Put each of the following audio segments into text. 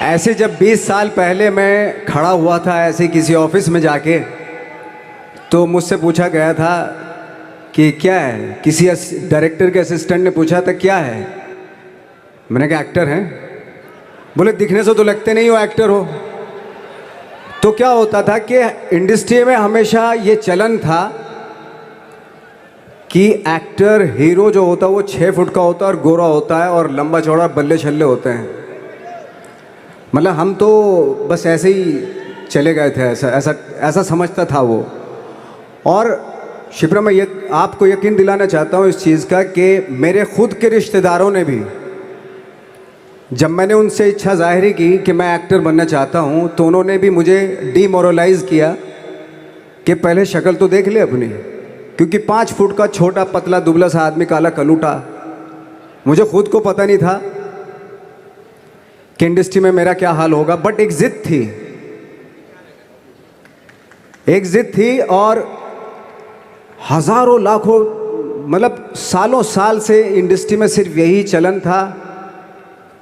ऐसे जब 20 साल पहले मैं खड़ा हुआ था ऐसे किसी ऑफिस में जाके, तो मुझसे पूछा गया था कि क्या है। किसी डायरेक्टर के असिस्टेंट ने पूछा था क्या है। मैंने कहा एक्टर हैं। बोले दिखने से तो लगते नहीं हो एक्टर हो। तो क्या होता था कि इंडस्ट्री में हमेशा ये चलन था कि एक्टर हीरो जो होता है वो 6 फुट का होता है और गोरा होता है और लंबा चौड़ा बल्ले छल्ले होते हैं। मतलब हम तो बस ऐसे ही चले गए थे, ऐसा समझता था वो। और शिप्रा, मैं आपको यकीन दिलाना चाहता हूँ इस चीज़ का कि मेरे खुद के रिश्तेदारों ने भी, जब मैंने उनसे इच्छा जाहिर की कि मैं एक्टर बनना चाहता हूँ, तो उन्होंने भी मुझे डीमोरलाइज़ किया कि पहले शक्ल तो देख ले अपनी, क्योंकि 5 फुट का छोटा पतला दुबला सा आदमी, काला कलूटा। मुझे खुद को पता नहीं था कि इंडस्ट्री में मेरा क्या हाल होगा, बट एक जिद थी और हज़ारों लाखों, मतलब सालों साल से इंडस्ट्री में सिर्फ यही चलन था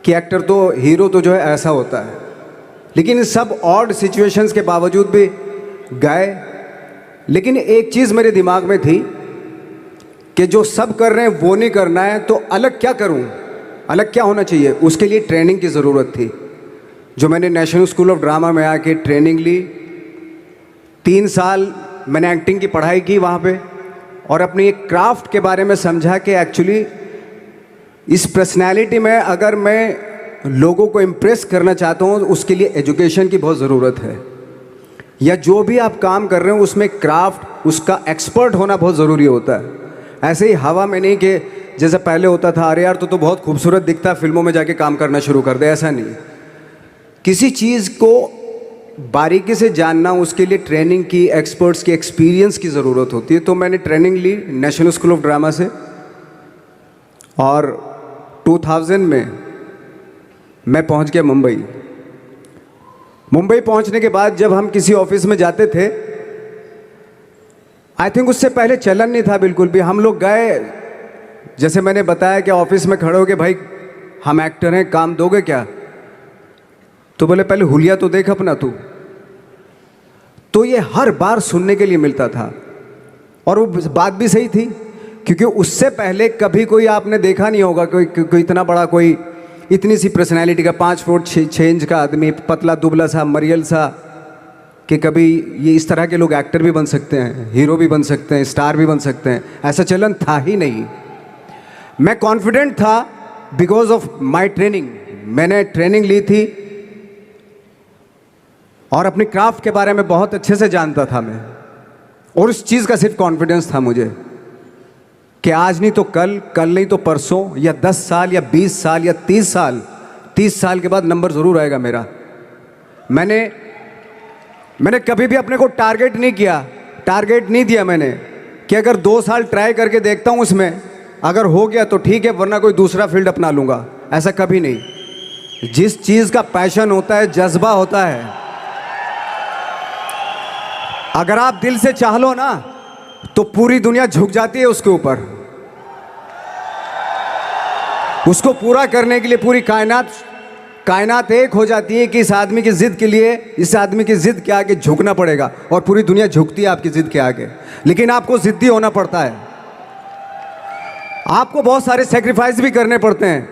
कि एक्टर तो, हीरो तो जो है ऐसा होता है। लेकिन सब ऑड सिचुएशंस के बावजूद भी गए। लेकिन एक चीज़ मेरे दिमाग में थी कि जो सब कर रहे हैं वो नहीं करना है, तो अलग क्या करूं, अलग क्या होना चाहिए। उसके लिए ट्रेनिंग की ज़रूरत थी, जो मैंने नेशनल स्कूल ऑफ ड्रामा में आके ट्रेनिंग ली। 3 साल मैंने एक्टिंग की पढ़ाई की वहाँ पे, और अपनी एक क्राफ्ट के बारे में समझा कि एक्चुअली इस पर्सनैलिटी में अगर मैं लोगों को इम्प्रेस करना चाहता हूँ, उसके लिए एजुकेशन की बहुत ज़रूरत है। या जो भी आप काम कर रहे हो उसमें क्राफ्ट, उसका एक्सपर्ट होना बहुत ज़रूरी होता है। ऐसे ही हवा में नहीं कि जैसे पहले होता था, अरे यार तो बहुत खूबसूरत दिखता है, फिल्मों में जाके काम करना शुरू कर दे, ऐसा नहीं। किसी चीज़ को बारीकी से जानना, उसके लिए ट्रेनिंग की, एक्सपर्ट्स की, एक्सपीरियंस की ज़रूरत होती है। तो मैंने ट्रेनिंग ली नेशनल स्कूल ऑफ ड्रामा से, और 2000 में मैं पहुंच गया मुंबई। मुंबई पहुंचने के बाद जब हम किसी ऑफिस में जाते थे, आई थिंक उससे पहले चलन नहीं था बिल्कुल भी। हम लोग गए, जैसे मैंने बताया कि ऑफिस में खड़े हो के, भाई हम एक्टर हैं, काम दोगे क्या। तो बोले पहले हुलिया तो देख अपना तू। तो ये हर बार सुनने के लिए मिलता था, और वो बात भी सही थी, क्योंकि उससे पहले कभी कोई आपने देखा नहीं होगा कोई इतना बड़ा, कोई इतनी सी पर्सनैलिटी का 5 फुट 6 इंच का आदमी, पतला दुबला सा मरियल सा, कि कभी ये इस तरह के लोग एक्टर भी बन सकते हैं, हीरो भी बन सकते हैं, स्टार भी बन सकते हैं। ऐसा चलन था ही नहीं। मैं कॉन्फिडेंट था बिकॉज ऑफ माई ट्रेनिंग। मैंने ट्रेनिंग ली थी और अपनी क्राफ्ट के बारे में बहुत अच्छे से जानता था मैं, और उस चीज़ का सिर्फ कॉन्फिडेंस था मुझे कि आज नहीं तो कल, कल नहीं तो परसों, या 10 साल या 20 साल या 30 साल के बाद नंबर ज़रूर आएगा मेरा। मैंने कभी भी अपने को टारगेट नहीं दिया मैंने कि अगर 2 साल ट्राई करके देखता हूँ, उसमें अगर हो गया तो ठीक है, वरना कोई दूसरा फील्ड अपना लूँगा। ऐसा कभी नहीं। जिस चीज़ का पैशन होता है, जज्बा होता है, अगर आप दिल से चाह लो ना, तो पूरी दुनिया झुक जाती है उसके ऊपर। उसको पूरा करने के लिए पूरी कायनात एक हो जाती है कि इस आदमी की जिद के लिए, इस आदमी की जिद के आगे झुकना पड़ेगा, और पूरी दुनिया झुकती है आपकी जिद के आगे। लेकिन आपको जिद्दी होना पड़ता है, आपको बहुत सारे सेक्रीफाइस भी करने पड़ते हैं,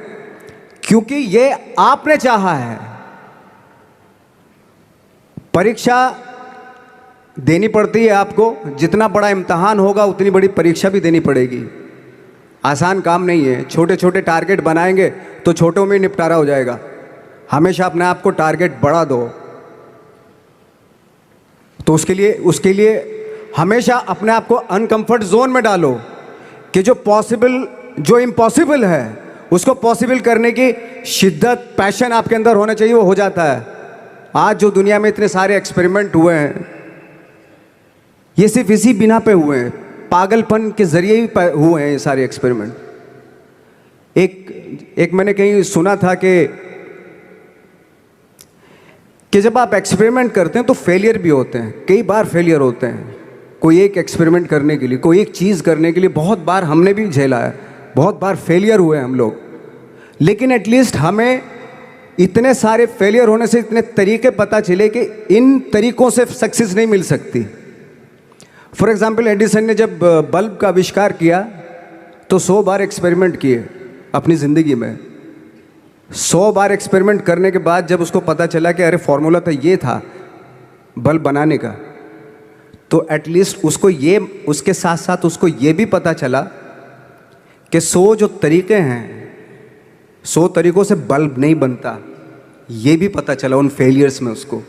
क्योंकि ये आपने चाहा है। परीक्षा देनी पड़ती है आपको, जितना बड़ा इम्तहान होगा उतनी बड़ी परीक्षा भी देनी पड़ेगी। आसान काम नहीं है। छोटे छोटे टारगेट बनाएंगे तो छोटों में निपटारा हो जाएगा। हमेशा अपने आप को टारगेट बढ़ा दो। तो उसके लिए हमेशा अपने आप को अनकंफर्ट जोन में डालो, कि जो इम्पॉसिबल है उसको पॉसिबल करने की शिद्दत, पैशन आपके अंदर होना चाहिए, वो हो जाता है। आज जो दुनिया में इतने सारे एक्सपेरिमेंट हुए हैं, ये सिर्फ इसी बिना पे हुए हैं, पागलपन के जरिए ही हुए हैं ये सारे एक्सपेरिमेंट। एक मैंने कहीं सुना था कि जब आप एक्सपेरिमेंट करते हैं तो फेलियर भी होते हैं, कई बार फेलियर होते हैं। कोई एक एक्सपेरिमेंट करने के लिए, कोई एक चीज़ करने के लिए बहुत बार हमने भी झेला है, बहुत बार फेलियर हुए हम लोग। लेकिन एटलीस्ट हमें इतने सारे फेलियर होने से इतने तरीके पता चले कि इन तरीकों से सक्सेस नहीं मिल सकती। फॉर एग्जाम्पल, एडिसन ने जब बल्ब का आविष्कार किया तो 100 बार एक्सपेरिमेंट किए अपनी ज़िंदगी में। 100 बार एक्सपेरिमेंट करने के बाद जब उसको पता चला कि अरे फॉर्मूला तो ये था बल्ब बनाने का, तो एटलीस्ट उसको ये, उसके साथ साथ उसको ये भी पता चला कि 100 जो तरीके हैं, 100 तरीकों से बल्ब नहीं बनता, ये भी पता चला उन फेलियर्स में उसको।